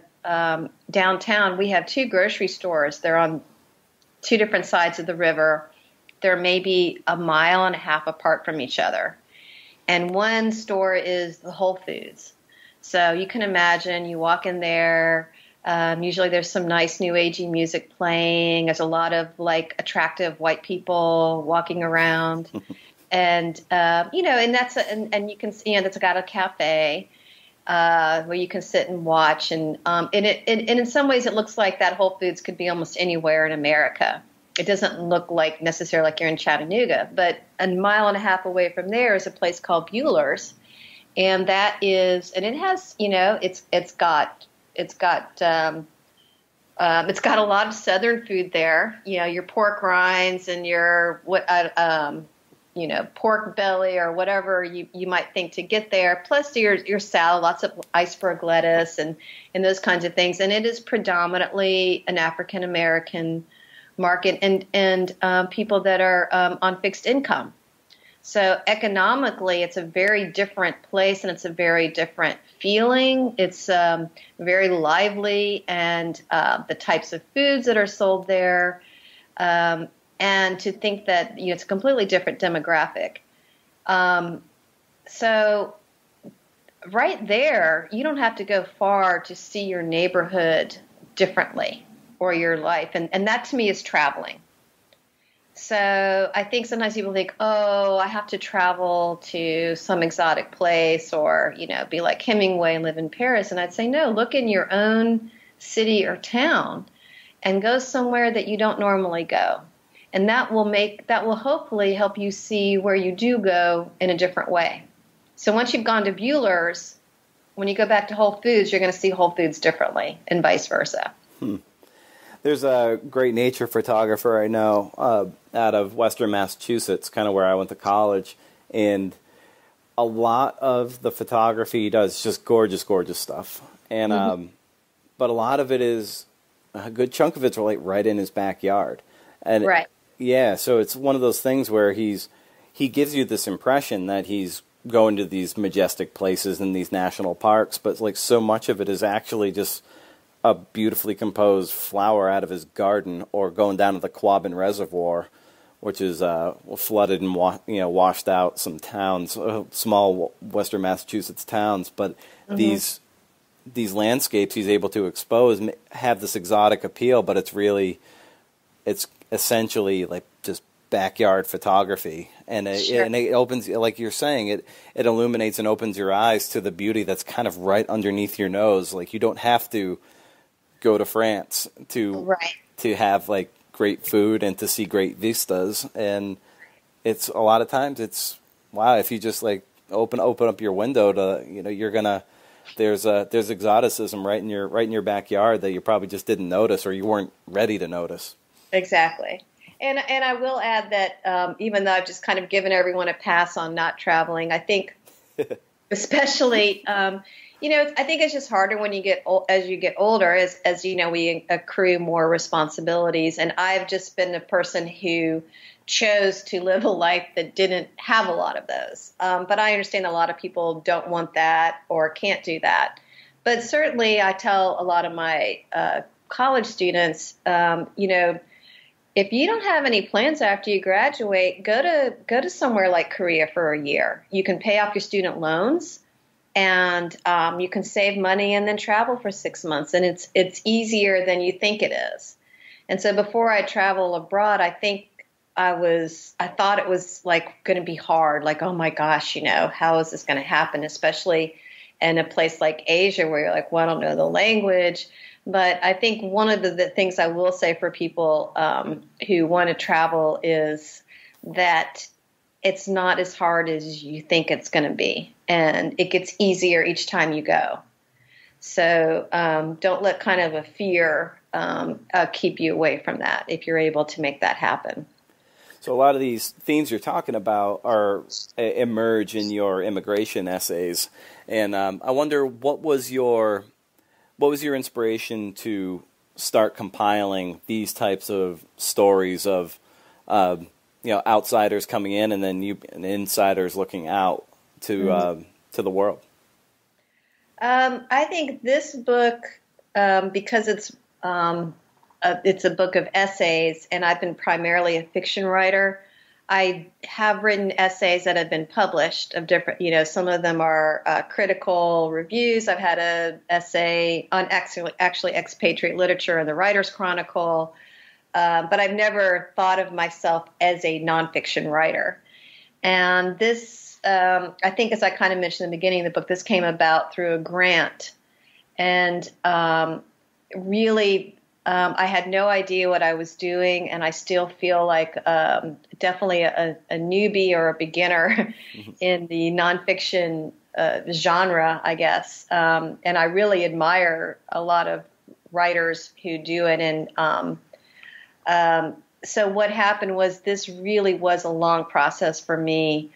downtown, we have 2 grocery stores. They're on 2 different sides of the river. They're maybe a mile and a half apart from each other. And one store is the Whole Foods. So you can imagine you walk in there. Usually there's some nice new agey music playing. There's a lot of like attractive white people walking around. And, and you can, that's got a cafe. Where you can sit and watch, and in some ways it looks like that Whole Foods could be almost anywhere in America. It doesn't look like necessarily like you're in Chattanooga, but a mile and a half away from there is a place called Bueller's, and it has, it's got a lot of Southern food there. Your pork rinds and your pork belly or whatever you might think to get there, plus your salad, lots of iceberg lettuce and those kinds of things. And it is predominantly an African American market and people that are on fixed income. So economically, it's a very different place and it's a very different feeling. It's very lively, and the types of foods that are sold there. And to think that it's a completely different demographic. So right there, you don't have to go far to see your neighborhood differently or your life. And that to me is traveling. So I think sometimes people think, oh, I have to travel to some exotic place or, be like Hemingway and live in Paris. And I'd say, no, look in your own city or town and go somewhere that you don't normally go. And that will hopefully help you see where you do go in a different way. So once you've gone to Bueller's, when you go back to Whole Foods, you're going to see Whole Foods differently and vice versa. There's a great nature photographer I know out of Western Massachusetts, kind of where I went to college. And a lot of the photography he does is just gorgeous, gorgeous stuff. And but a lot of it is, a good chunk of it's right in his backyard. And right. Yeah, so it's one of those things where he gives you this impression that he's going to these majestic places in these national parks, but like so much of it is actually just a beautifully composed flower out of his garden, or going down to the Quabbin Reservoir, which is flooded and washed out some towns, small Western Massachusetts towns. But these landscapes he's able to expose have this exotic appeal, but it's essentially like just backyard photography, and it opens, like you're saying, it illuminates and opens your eyes to the beauty that's kind of right underneath your nose. Like you don't have to go to France to have like great food and to see great vistas, and it's a lot of times it's wow, if you just like open up your window to you're gonna there's exoticism right in your backyard that you probably just didn't notice or you weren't ready to notice. Exactly. And I will add that even though I've just kind of given everyone a pass on not traveling, I think especially, I think it's just harder when as you get older, as we accrue more responsibilities. And I've just been the person who chose to live a life that didn't have a lot of those. But I understand a lot of people don't want that or can't do that. But certainly I tell a lot of my college students, if you don't have any plans after you graduate, go to somewhere like Korea for a year. You can pay off your student loans, and you can save money and then travel for 6 months. And it's easier than you think it is. And so before I travel abroad, I thought it was like going to be hard. Like, oh my gosh, how is this going to happen? Especially in a place like Asia where you're like, well, I don't know the language. But I think one of the things I will say for people who want to travel is that it's not as hard as you think it's going to be. And it gets easier each time you go. So don't let kind of a fear keep you away from that if you're able to make that happen. So a lot of these themes you're talking about are emerge in your immigration essays, and I wonder what was your inspiration to start compiling these types of stories of outsiders coming in and then and insiders looking out to the world. I think this book, because it's a book of essays, and I've been primarily a fiction writer. I have written essays that have been published of different, some of them are critical reviews. I've had an essay on actually expatriate literature in the Writer's Chronicle, but I've never thought of myself as a nonfiction writer. And this, I think, as I kind of mentioned in the beginning of the book, this came about through a grant. And really, I had no idea what I was doing, and I still feel like definitely a newbie or a beginner in the nonfiction genre, I guess. And I really admire a lot of writers who do it. And so what happened was this really was a long process for me,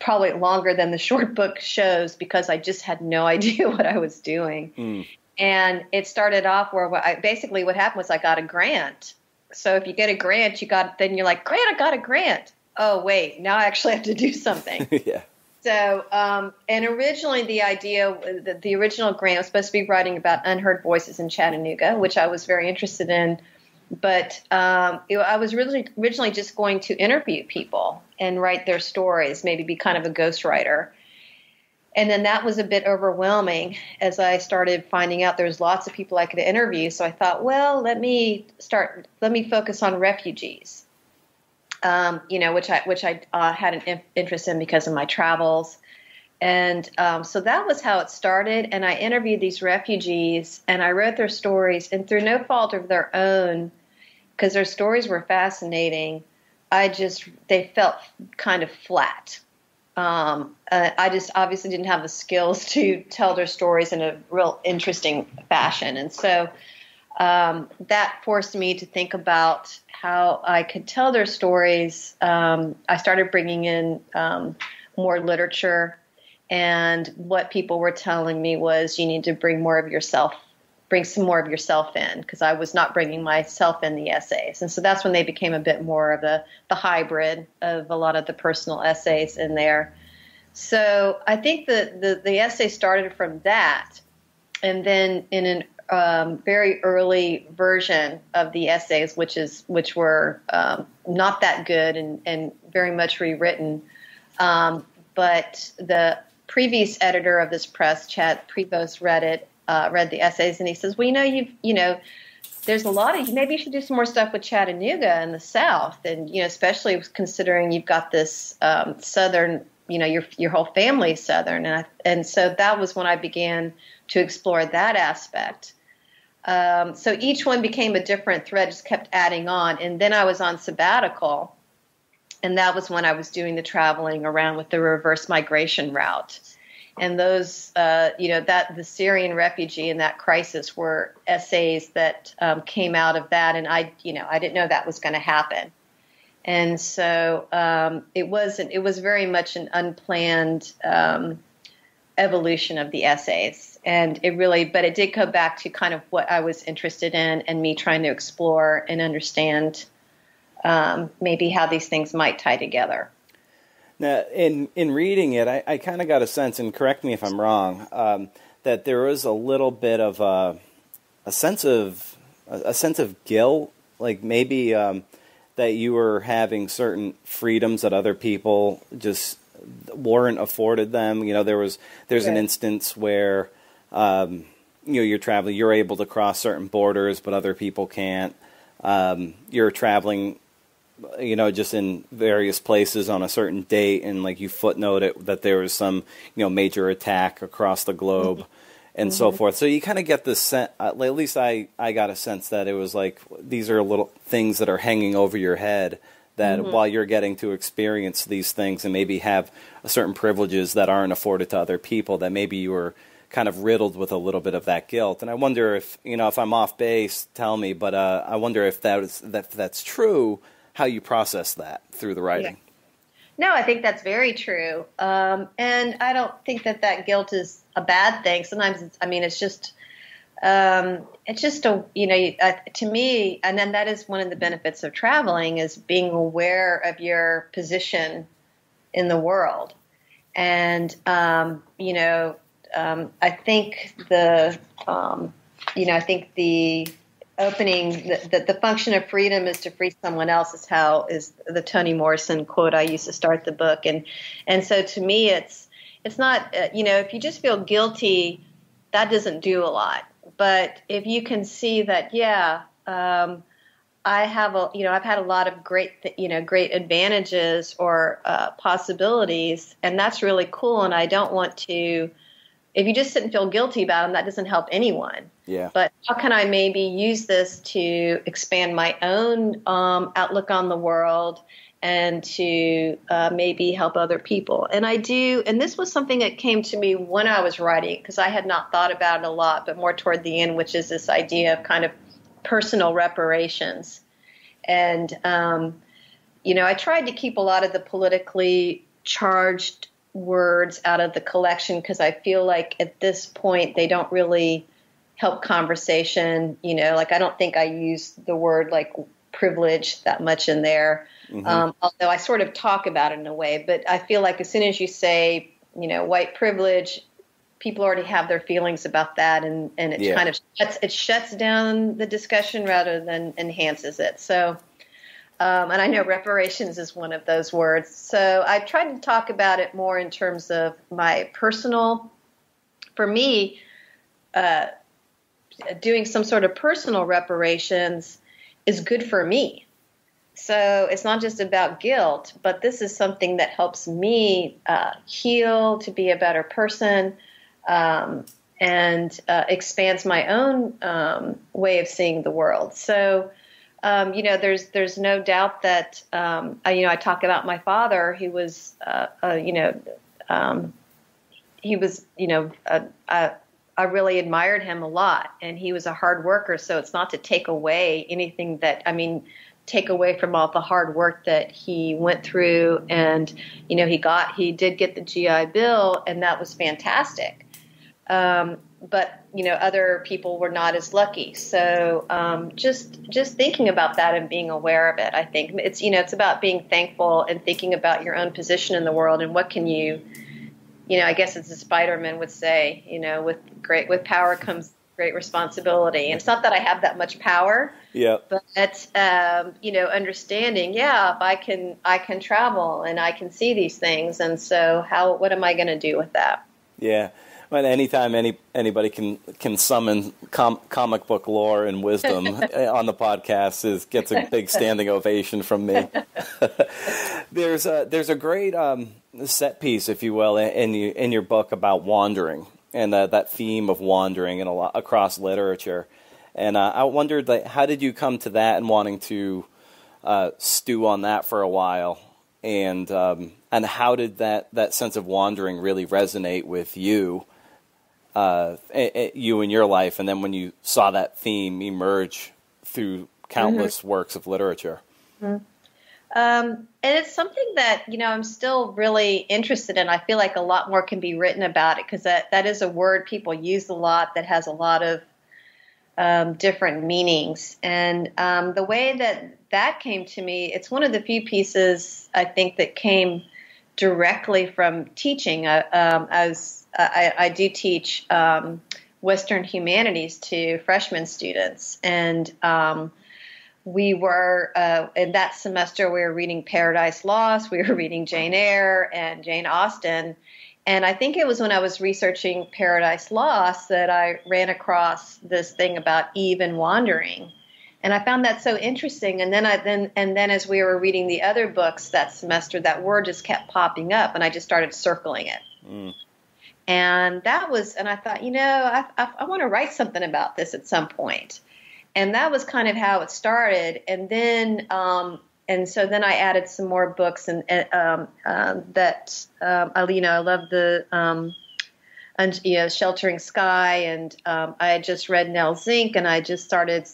probably longer than the short book shows, because I just had no idea what I was doing. And it started off where basically what happened was I got a grant. So if you get a grant, then you're like, great, I got a grant. Oh, wait, now I actually have to do something. Yeah. So, and originally the original grant was supposed to be writing about unheard voices in Chattanooga, which I was very interested in. But I was originally just going to interview people and write their stories, maybe be kind of a ghostwriter. And then that was a bit overwhelming as I started finding out there was lots of people I could interview. So I thought, well, let me focus on refugees, which I had an interest in because of my travels. And so that was how it started. And I interviewed these refugees and I wrote their stories, and through no fault of their own, because their stories were fascinating, they felt kind of flat. I just obviously didn't have the skills to tell their stories in a real interesting fashion. And so that forced me to think about how I could tell their stories. I started bringing in more literature, and what people were telling me was you need to bring some more of yourself in, because I was not bringing myself in the essays. And so that's when they became a bit more of the hybrid of a lot of the personal essays in there. So I think the essay started from that. And then in a very early version of the essays, which were not that good and very much rewritten, but the previous editor of this press, Chad Prevost, read the essays, and he says, well, there's a lot of, maybe you should do some more stuff with Chattanooga in the South. And, especially considering you've got this Southern, your whole family's Southern. And so that was when I began to explore that aspect. So each one became a different thread, just kept adding on. And then I was on sabbatical, and that was when I was doing the traveling around with the reverse migration route. And those, that the Syrian refugee and that crisis were essays that came out of that. And I didn't know that was going to happen. And so it was very much an unplanned evolution of the essays. And but it did go back to kind of what I was interested in and me trying to explore and understand maybe how these things might tie together. Now, in reading it, I kind of got a sense, and correct me if I'm wrong, that there was a little bit of a sense of guilt, like maybe that you were having certain freedoms that other people just weren't afforded them. There's an instance where you're traveling, you're able to cross certain borders, but other people can't. You're traveling, just in various places on a certain date, and like you footnote it that there was some, major attack across the globe and so forth. So you kind of get this sense, at least I got a sense that it was like, these are little things that are hanging over your head that while you're getting to experience these things and maybe have certain privileges that aren't afforded to other people, that maybe you were kind of riddled with a little bit of that guilt. And I wonder if, if I'm off base, tell me, but I wonder if that's true, how you process that through the writing. Yeah. No, I think that's very true. And I don't think that guilt is a bad thing. Sometimes it's just to me, and then that is one of the benefits of traveling, is being aware of your position in the world. And, I think the opening, the function of freedom is to free someone else is the Toni Morrison quote I used to start the book. And so to me, it's not, if you just feel guilty, that doesn't do a lot. But if you can see that, I've had a lot of great advantages or possibilities, and that's really cool. And I don't want to, if you just sit and feel guilty about them, that doesn't help anyone. Yeah. But how can I maybe use this to expand my own outlook on the world and to maybe help other people? And I do. And this was something that came to me when I was writing, because I had not thought about it a lot, but more toward the end, which is this idea of kind of personal reparations. And, I tried to keep a lot of the politically charged words out of the collection, because I feel like at this point they don't really help conversation. I don't think I use the word like privilege that much in there, although I sort of talk about it in a way. But I feel like as soon as you say, white privilege, people already have their feelings about that, and it kind of shuts down the discussion rather than enhances it. So, and I know reparations is one of those words. So I tried to talk about it more in terms of my personal, for me, doing some sort of personal reparations is good for me. So it's not just about guilt, but this is something that helps me heal, to be a better person, and expands my own way of seeing the world. So, there's no doubt that, I talk about my father. He was, I really admired him a lot, and he was a hard worker. So it's not to take away anything take away from all the hard work that he went through. And, he did get the GI Bill, and that was fantastic. But, other people were not as lucky. So, just thinking about that and being aware of it, I think it's about being thankful and thinking about your own position in the world and what can you, I guess as a Spider-Man would say, with power comes great responsibility. And it's not that I have that much power, but understanding, if I can travel and I can see these things. And so what am I going to do with that? Yeah. Well, anytime anybody can summon comic book lore and wisdom on the podcast gets a big standing ovation from me. There's a great set piece, if you will, in your book about wandering and that theme of wandering across literature. And I wondered, how did you come to that and wanting to stew on that for a while? And how did that sense of wandering really resonate with you? You in your life, and then when you saw that theme emerge through countless works of literature. And it's something that, I'm still really interested in. I feel like a lot more can be written about it, because that is a word people use a lot that has a lot of different meanings. And the way that came to me, it's one of the few pieces I think that came directly from teaching. I do teach Western humanities to freshman students, and we were in that semester we were reading Paradise Lost, we were reading Jane Eyre and Jane Austen, and I think it was when I was researching Paradise Lost that I ran across this thing about Eve and wandering, and I found that so interesting. And then as we were reading the other books that semester, that word just kept popping up, and I just started circling it. And I thought, I want to write something about this at some point. And that was kind of how it started. And then, so then I added some more books I love the, Sheltering Sky. And I had just read Nell Zink, and I just started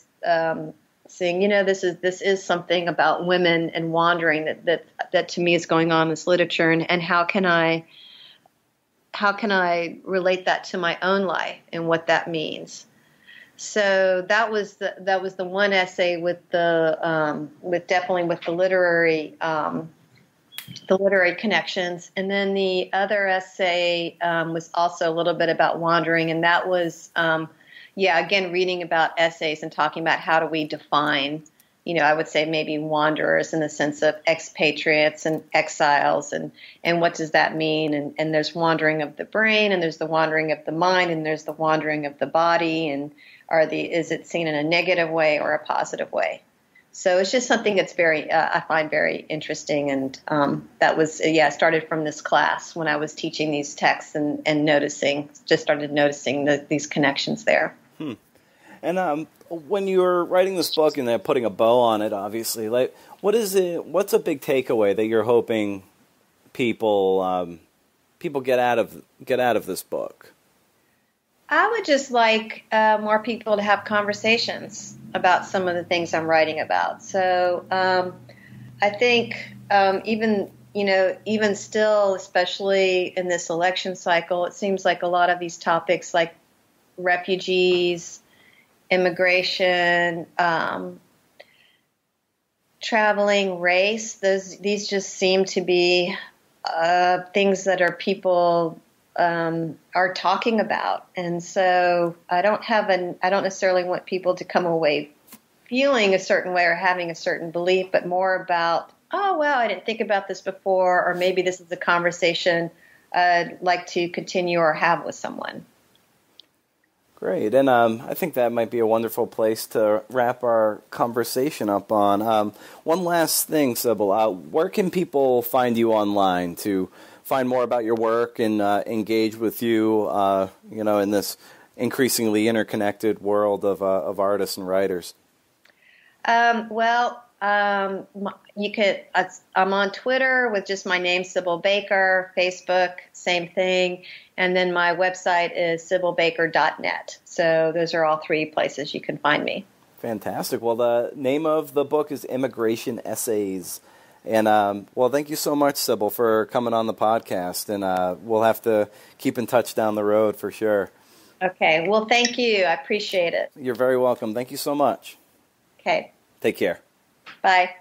seeing, this is something about women and wandering that to me is going on in this literature, and how can I relate that to my own life and what that means. So that was the one essay with definitely with the literary connections, and then the other essay was also a little bit about wandering, and that was again reading about essays and talking about how do we define, I would say maybe wanderers in the sense of expatriates and exiles, and what does that mean? And there's wandering of the brain, and there's the wandering of the mind, and there's the wandering of the body, and is it seen in a negative way or a positive way? So it's just something that's I find very interesting, and that was started from this class when I was teaching these texts and started noticing these connections there. And when you were writing this book and then putting a bow on it, obviously, like what's a big takeaway that you're hoping people get out of this book? I would just like more people to have conversations about some of the things I'm writing about. So I think even still, especially in this election cycle, it seems like a lot of these topics like refugees, immigration, traveling, race, these just seem to be things that people are talking about. And so I don't necessarily want people to come away feeling a certain way or having a certain belief, but more about, oh, wow, I didn't think about this before, or maybe this is a conversation I'd like to continue or have with someone. Great. And I think that might be a wonderful place to wrap our conversation up on. One last thing, Sybil. Where can people find you online to find more about your work and engage with you, in this increasingly interconnected world of artists and writers? You could. I'm on Twitter with just my name, Sybil Baker. Facebook, same thing, and then my website is sybilbaker.net. So those are all three places you can find me. Fantastic. Well, the name of the book is Immigration Essays. And, thank you so much, Sybil, for coming on the podcast. And we'll have to keep in touch down the road for sure. Okay. Well, thank you. I appreciate it. You're very welcome. Thank you so much. Okay. Take care. Bye.